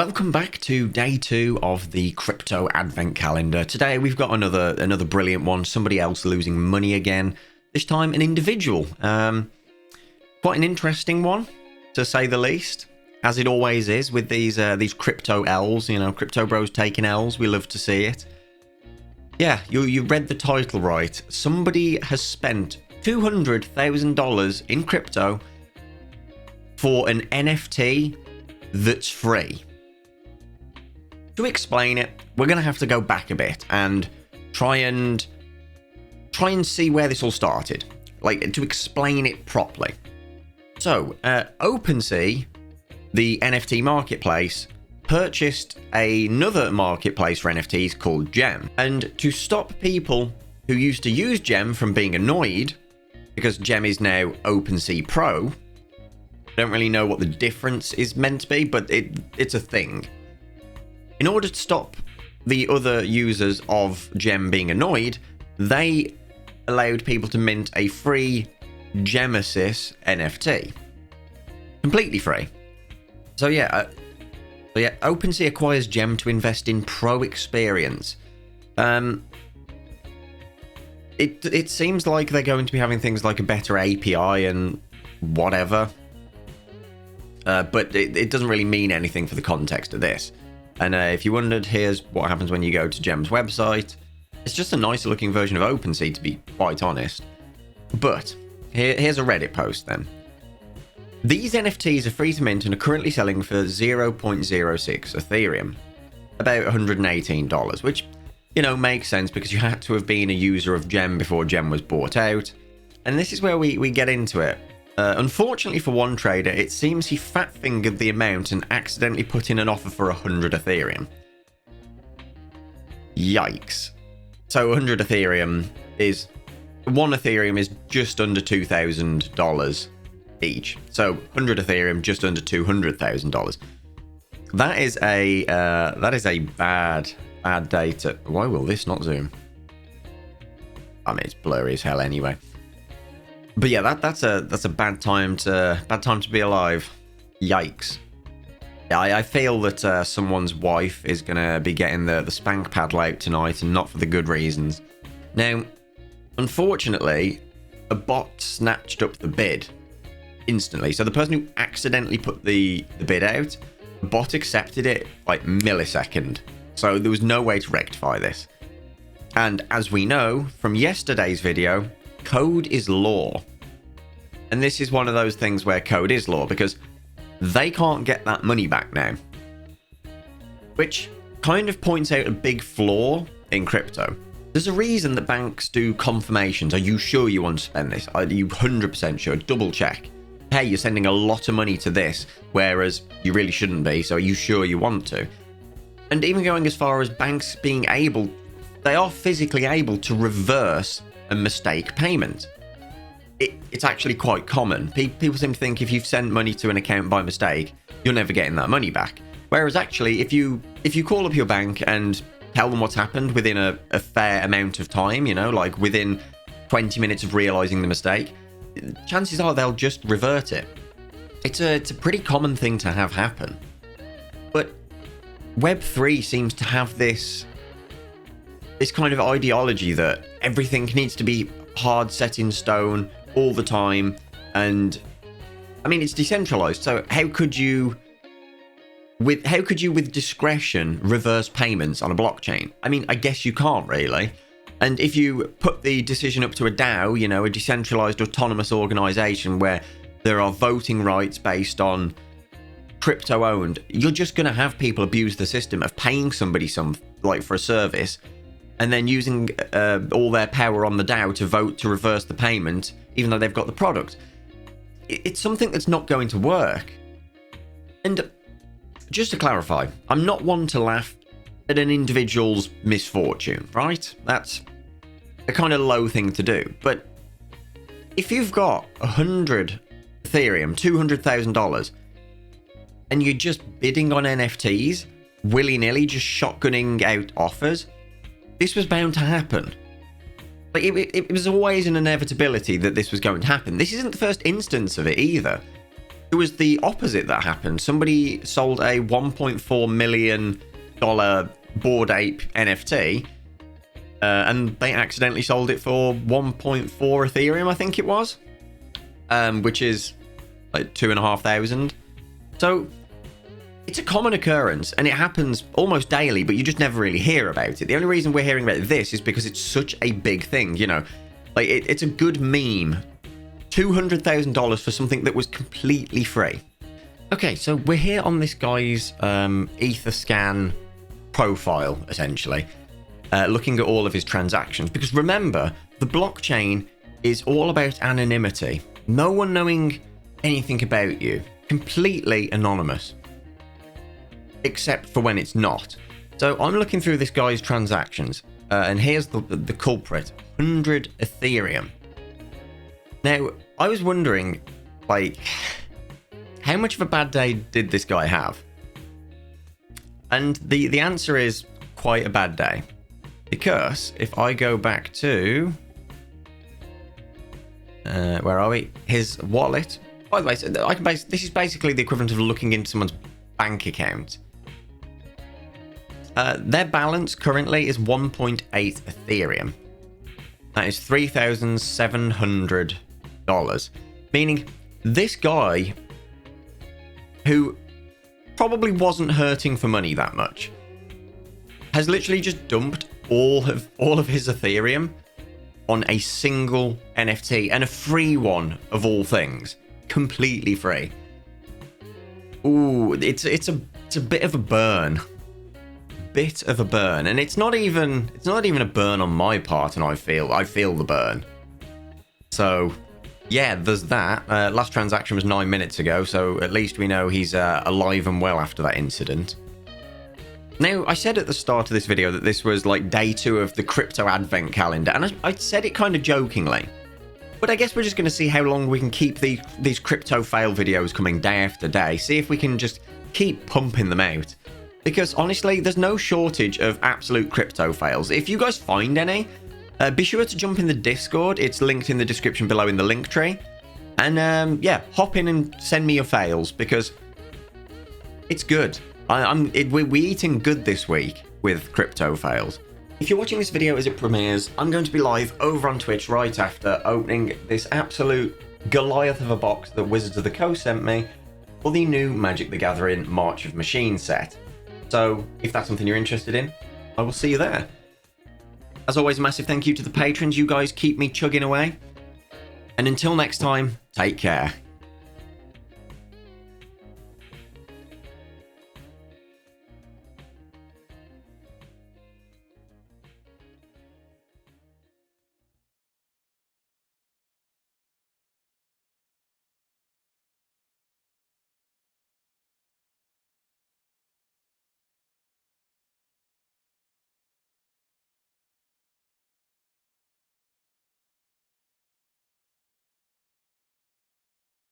Welcome back to day 2 of the crypto advent calendar. Today we've got another brilliant one. Somebody else losing money again. This time an individual. Quite an interesting one, to say the least, as it always is with these crypto L's. You know, crypto bros taking L's. We love to see it. Yeah, you read the title right. Somebody has spent $200,000 in crypto for an NFT that's free. To explain it, we're going to have to go back a bit and try and see where this all started, like to explain it properly. So, OpenSea, the NFT marketplace, purchased another marketplace for NFTs called Gem. And to stop people who used to use Gem from being annoyed, because Gem is now OpenSea Pro, I don't really know what the difference is meant to be, but it's a thing. In order to stop the other users of Gem being annoyed, they allowed people to mint a free Gemesis NFT. Completely free. So yeah, OpenSea acquires Gem to invest in pro experience. It seems like they're going to be having things like a better API and whatever. But it doesn't really mean anything for the context of this. And if you wondered, here's what happens when you go to Gem's website. It's just a nicer looking version of OpenSea, to be quite honest. But here's a Reddit post then. These NFTs are free to mint and are currently selling for 0.06 Ethereum, about $118, which, you know, makes sense because you had to have been a user of Gem before Gem was bought out. And this is where we get into it. Unfortunately for one trader, it seems he fat-fingered the amount and accidentally put in an offer for 100 Ethereum. Yikes. So 100 Ethereum is... one Ethereum is just under $2,000 each. So 100 Ethereum, just under $200,000. That is a bad day to... Why will this not zoom? I mean, it's blurry as hell anyway. But yeah, that's a bad time to be alive. Yikes. Yeah, I feel that someone's wife is gonna be getting the spank paddle out tonight, and not for the good reasons. Now, unfortunately, a bot snatched up the bid instantly. So the person who accidentally put the bid out, the bot accepted it like millisecond. So there was no way to rectify this. And as we know from yesterday's video, code is law. And this is one of those things where code is law, because they can't get that money back now. Which kind of points out a big flaw in crypto. There's a reason that banks do confirmations. Are you sure you want to spend this? Are you 100% sure? Double check. Hey, you're sending a lot of money to this, whereas you really shouldn't be, so are you sure you want to? And even going as far as banks being able, they are physically able to reverse a mistake payment. It's actually quite common. People seem to think if you've sent money to an account by mistake, you're never getting that money back. Whereas actually, if you call up your bank and tell them what's happened within a fair amount of time, you know, like within 20 minutes of realizing the mistake, chances are they'll just revert it. It's a pretty common thing to have happen. But Web3 seems to have this kind of ideology that everything needs to be hard set in stone all the time. And I mean, it's decentralized, so how could you with discretion reverse payments on a blockchain? I mean, I guess you can't really. And if you put the decision up to a DAO, you know, a decentralized autonomous organization where there are voting rights based on crypto owned, you're just going to have people abuse the system of paying somebody for a service and then using all their power on the DAO to vote to reverse the payment, even though they've got the product. It's something that's not going to work. And just to clarify, I'm not one to laugh at an individual's misfortune, right? That's a kind of low thing to do. But if you've got 100 Ethereum, $200,000, and you're just bidding on NFTs, willy-nilly, just shotgunning out offers, this was bound to happen. Like, it was always an inevitability that this was going to happen. This isn't the first instance of it either. it was the opposite that happened. Somebody sold a $1.4 million Bored Ape NFT, and they accidentally sold it for 1.4 Ethereum, I think it was, which is like 2,500. So it's a common occurrence, and it happens almost daily, but you just never really hear about it. The only reason we're hearing about this is because it's such a big thing, you know. Like, it's a good meme. $200,000 for something that was completely free. Okay, so we're here on this guy's Etherscan profile, essentially, looking at all of his transactions. Because remember, the blockchain is all about anonymity. No one knowing anything about you. Completely anonymous. Except for when it's not. So I'm looking through this guy's transactions, and here's the culprit, 100 Ethereum. Now, I was wondering, like, how much of a bad day did this guy have? And the answer is quite a bad day. Because if I go back to, where are we? His wallet. By the way, so this is basically the equivalent of looking into someone's bank account. Their balance currently is 1.8 Ethereum. That is $3,700. Meaning this guy, who probably wasn't hurting for money that much, has literally just dumped all of his Ethereum on a single NFT, and a free one of all things, completely free. Ooh, it's a bit of a burn. Bit of a burn, and it's not even a burn on my part, and I feel the burn. So yeah, there's that. Last transaction was 9 minutes ago, so at least we know he's alive and well after that incident. Now, I said at the start of this video that this was like day 2 of the crypto advent calendar, and I said it kind of jokingly, but I guess we're just going to see how long we can keep these crypto fail videos coming day after day, see if we can just keep pumping them out. Because honestly, there's no shortage of absolute crypto fails. If you guys find any, be sure to jump in the Discord. It's linked in the description below in the link tree. And yeah, hop in and send me your fails, because it's good. We're eating good this week with crypto fails. If you're watching this video as it premieres, I'm going to be live over on Twitch right after opening this absolute Goliath of a box that Wizards of the Coast sent me for the new Magic the Gathering March of Machines set. So if that's something you're interested in, I will see you there. As always, a massive thank you to the patrons. You guys keep me chugging away. And until next time, take care.